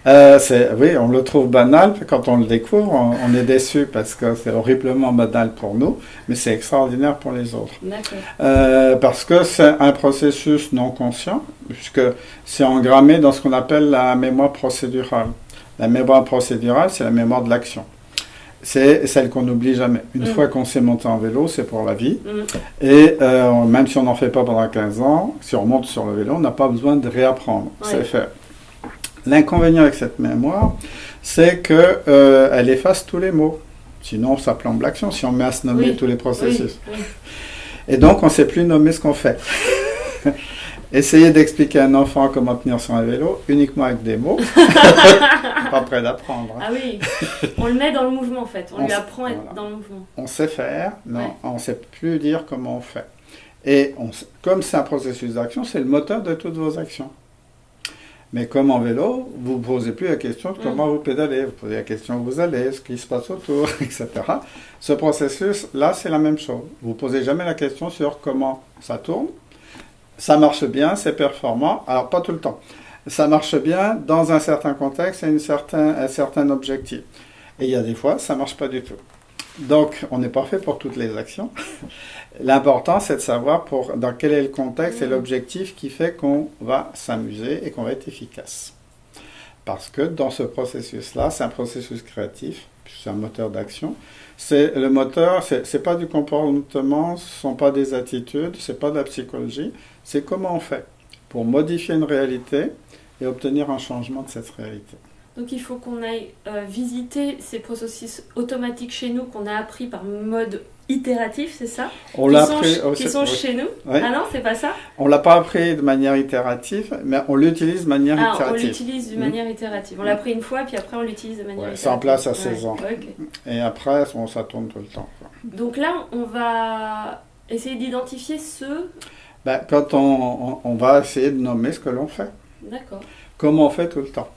Oui, on le trouve banal, puis quand on le découvre, on est déçu parce que c'est horriblement banal pour nous, mais c'est extraordinaire pour les autres. D'accord. Parce que c'est un processus non conscient, puisque c'est engrammé dans ce qu'on appelle la mémoire procédurale. La mémoire procédurale, c'est la mémoire de l'action. C'est celle qu'on n'oublie jamais. Une fois qu'on s'est monté en vélo, c'est pour la vie. Et même si on n'en fait pas pendant 15 ans, si on monte sur le vélo, on n'a pas besoin de réapprendre. Ouais. C'est fait. L'inconvénient avec cette mémoire, c'est que elle efface tous les mots. Sinon, ça plombe l'action si on met à se nommer tous les processus. Oui. Et donc, on ne sait plus nommer ce qu'on fait. Essayez d'expliquer à un enfant comment tenir sur un vélo uniquement avec des mots. Pas prêt d'apprendre. Ah oui, on le met dans le mouvement en fait. On lui apprend à être voilà. dans le mouvement. On sait faire, mais on ne sait plus dire comment on fait. Et comme c'est un processus d'action, c'est le moteur de toutes vos actions. Mais comme en vélo, vous ne posez plus la question de comment vous pédalez, vous posez la question où vous allez, ce qui se passe autour, etc. Ce processus-là, c'est la même chose. Vous ne posez jamais la question sur comment ça tourne. Ça marche bien, c'est performant. Alors, pas tout le temps. Ça marche bien dans un certain contexte et un certain objectif. Et il y a des fois, ça ne marche pas du tout. Donc, on n'est pas fait pour toutes les actions. L'important, c'est de savoir dans quel est le contexte et l'objectif qui fait qu'on va s'amuser et qu'on va être efficace. Parce que dans ce processus-là, c'est un processus créatif, c'est un moteur d'action. C'est le moteur, c'est pas du comportement, ce ne sont pas des attitudes, c'est pas de la psychologie, c'est comment on fait pour modifier une réalité et obtenir un changement de cette réalité. Donc il faut qu'on aille visiter ces processus automatiques chez nous qu'on a appris par mode itératif, c'est ça? On l'a appris qui sont chez nous. Oui. Ah non, c'est pas ça? On l'a pas appris de manière itérative, mais on l'utilise de manière itérative. On l'utilise de manière itérative. On l'a appris une fois, puis après on l'utilise de manière itérative. C'est en place à 16 ans. Okay. Et après, ça tourne tout le temps. Donc là, on va essayer d'identifier ceux... Quand on va essayer de nommer ce que l'on fait. D'accord. Comme on fait tout le temps.